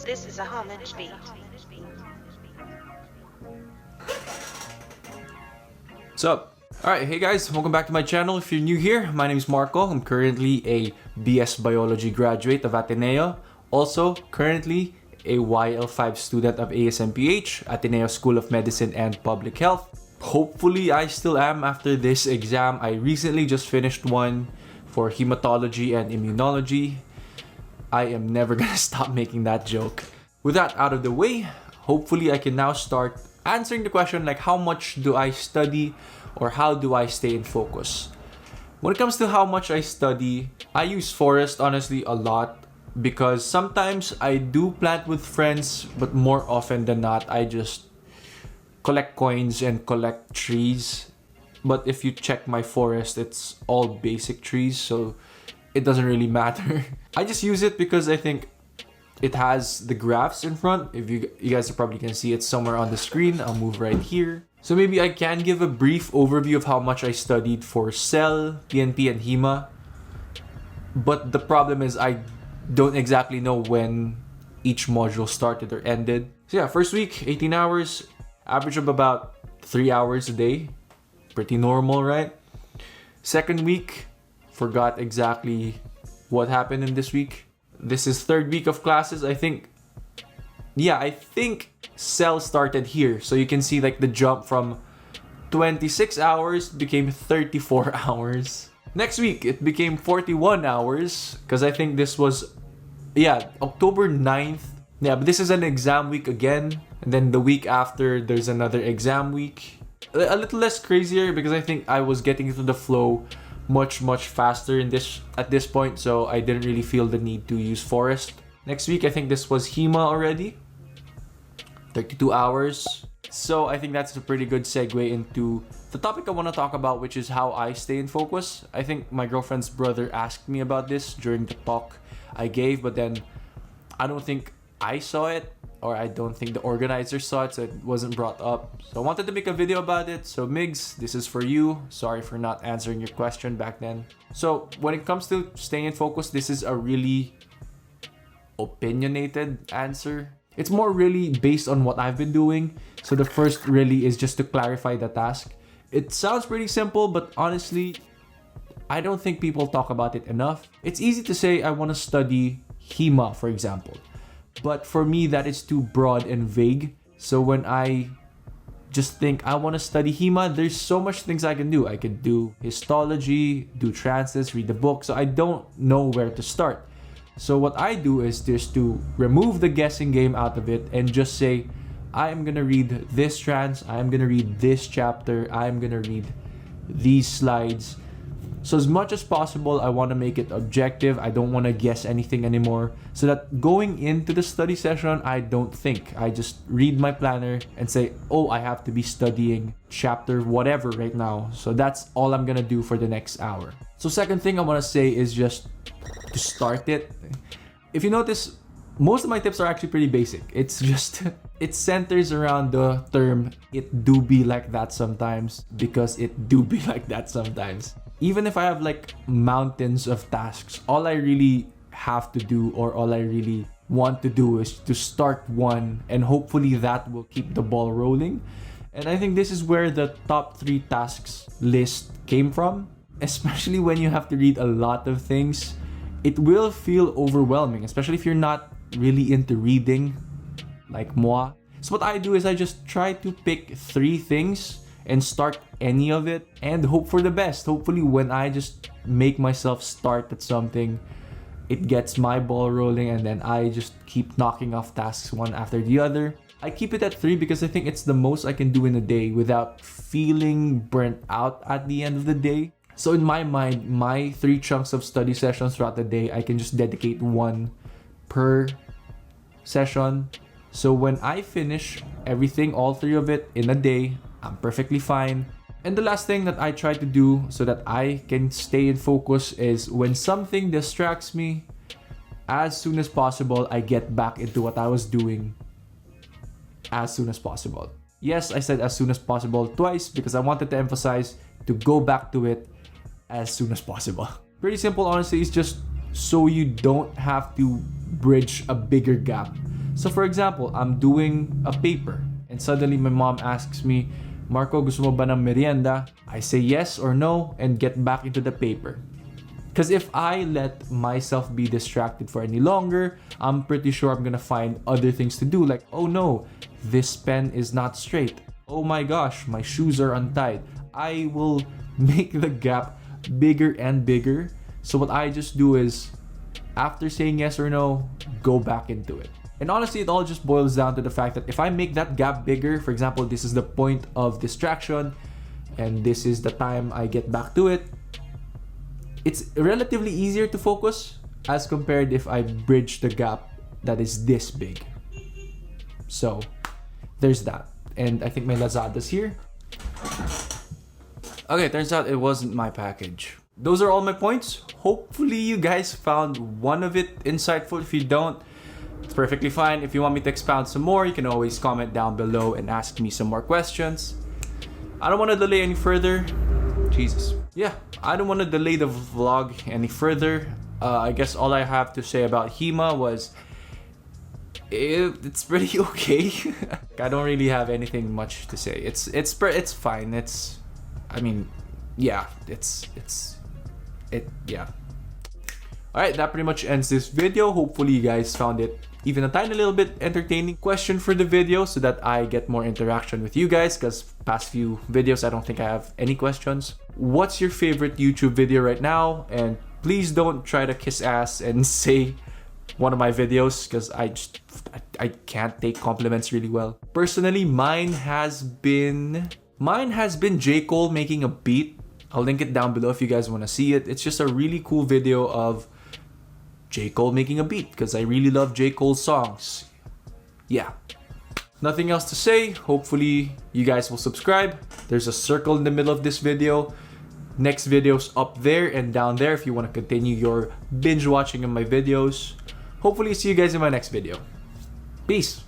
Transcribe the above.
This is a Homage beat. What's up? Alright, hey guys, welcome back to my channel. If you're new here, my name is Marco. I'm currently a BS Biology graduate of Ateneo. Also, currently a YL5 student of ASMPH, Ateneo School of Medicine and Public Health. Hopefully, I still am after this exam. I recently just finished one for hematology and immunology. I am never gonna stop making that joke. With that out of the way, hopefully I can now start answering the question like how much do I study or how do I stay in focus? When it comes to how much I study, I use Forest honestly a lot because sometimes I do plant with friends, but more often than not, I just collect coins and collect trees. But if you check my forest, it's all basic trees, so it doesn't really matter. I just use it because I think it has the graphs in front. If you guys probably can see it somewhere on the screen. I'll move right here. So maybe I can give a brief overview of how much I studied for Cell, PNP, and Hema. But the problem is I don't exactly know when each module started or ended. So yeah, first week, 18 hours. Average of about 3 hours a day. Pretty normal, right? Second week, forgot exactly what happened in this week. This is third week of classes. I think Cell started here. So you can see like the jump from 26 hours became 34 hours. Next week, it became 41 hours because I think this was, October 9th. Yeah, but this is an exam week again. And then the week after, there's another exam week. A little less crazier because I think I was getting into the flow much faster at this point, so I didn't really feel the need to use Forest. Next week, I think this was Hema already. 32 hours. So I think that's a pretty good segue into the topic I want to talk about, which is how I stay in focus. I think my girlfriend's brother asked me about this during the talk I gave, but then I don't think I saw it, or I don't think the organizer saw it, so it wasn't brought up. So I wanted to make a video about it. So Migs, this is for you. Sorry for not answering your question back then. So when it comes to staying in focus, this is a really opinionated answer. It's more really based on what I've been doing. So the first really is just to clarify the task. It sounds pretty simple, but honestly, I don't think people talk about it enough. It's easy to say I want to study Hema, for example. But for me, that is too broad and vague. So when I just think I want to study Hema, there's so much things I can do. I could do histology, do transits, read the book. So I don't know where to start. So what I do is just to remove the guessing game out of it and just say, I'm going to read this trans, I'm going to read this chapter, I'm going to read these slides. So as much as possible, I want to make it objective. I don't want to guess anything anymore. So that going into the study session, I don't think. I just read my planner and say, oh, I have to be studying chapter whatever right now. So that's all I'm going to do for the next hour. So second thing I want to say is just to start it. If you notice, most of my tips are actually pretty basic. It's just, it centers around the term, it do be like that sometimes, because it do be like that sometimes. Even if I have like mountains of tasks, all I really have to do or all I really want to do is to start one, and hopefully that will keep the ball rolling. And I think this is where the top 3 tasks list came from. Especially when you have to read a lot of things, it will feel overwhelming, especially if you're not really into reading like moi. So what I do is I just try to pick 3 things and start any of it and hope for the best. Hopefully when I just make myself start at something, it gets my ball rolling, and then I just keep knocking off tasks one after the other. I keep it at 3 because I think it's the most I can do in a day without feeling burnt out at the end of the day. So in my mind, my 3 chunks of study sessions throughout the day, I can just dedicate 1 per session. So when I finish everything, all 3 of it in a day, I'm perfectly fine. And the last thing that I try to do so that I can stay in focus is when something distracts me, as soon as possible, I get back into what I was doing as soon as possible. Yes, I said as soon as possible twice because I wanted to emphasize to go back to it as soon as possible. Pretty simple, honestly. It's just so you don't have to bridge a bigger gap. So for example, I'm doing a paper and suddenly my mom asks me, Marco, gusto mo ba ng merienda? I say yes or no and get back into the paper. Because if I let myself be distracted for any longer, I'm pretty sure I'm gonna find other things to do. Like, oh no, this pen is not straight. Oh my gosh, my shoes are untied. I will make the gap bigger and bigger. So what I just do is, after saying yes or no, go back into it. And honestly, it all just boils down to the fact that if I make that gap bigger, for example, this is the point of distraction, and this is the time I get back to it, it's relatively easier to focus as compared if I bridge the gap that is this big. So, there's that. And I think my Lazada's here. Okay, turns out it wasn't my package. Those are all my points. Hopefully you guys found one of it insightful. If you don't, it's perfectly fine. If you want me to expound some more, you can always comment down below and ask me some more questions. I don't want to delay any further. Jesus. Yeah, I don't want to delay the vlog any further. I guess all I have to say about HEMA was it's pretty okay. I don't really have anything much to say. It's fine. Yeah. Alright, that pretty much ends this video. Hopefully you guys found it even a tiny little bit entertaining. Question for the video so that I get more interaction with you guys, because past few videos I don't think I have any questions. What's your favorite YouTube video right now? And please don't try to kiss ass and say one of my videos, because I can't take compliments really well. Personally, mine has been J. Cole making a beat. I'll link it down below if you guys want to see it. It's just a really cool video of J. Cole making a beat, because I really love J. Cole's songs. Yeah. Nothing else to say. Hopefully you guys will subscribe. There's a circle in the middle of this video. Next video's up there and down there if you want to continue your binge watching of my videos. Hopefully see you guys in my next video. Peace.